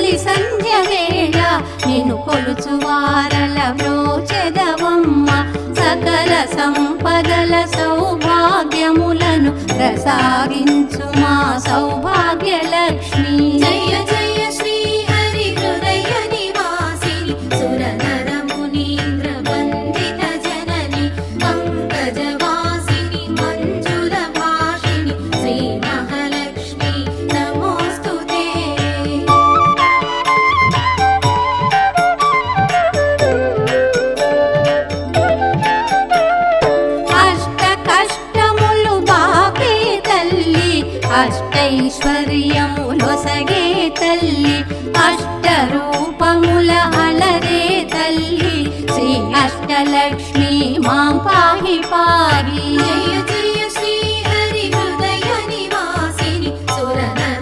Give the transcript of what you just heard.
తొలి సంధ్య వేళ నిన్ను కొలుచువారల బ్రోచెదవమ్మ సకల సంపదల సౌభాగ్యములను ప్రసాదించు మా సౌభాగ్య లక్ష్మి జయ జయ శ్రీ హరి హృదయ నివాసిని సురనర మునీంద్ర వందిత జనని పంకజవాసిని మంజుల భాషిని శ్రీ మహాలక్ష్మి నమోస్తుతే అష్ట కష్టములు బాపే తల్లి అష్టైశ్వర్యములొసగే తల్లి అష్ట రూపముల అలరే తల్లి శ్రీ అష్టలక్ష్మి మాం పాహి పాహి జయ జయ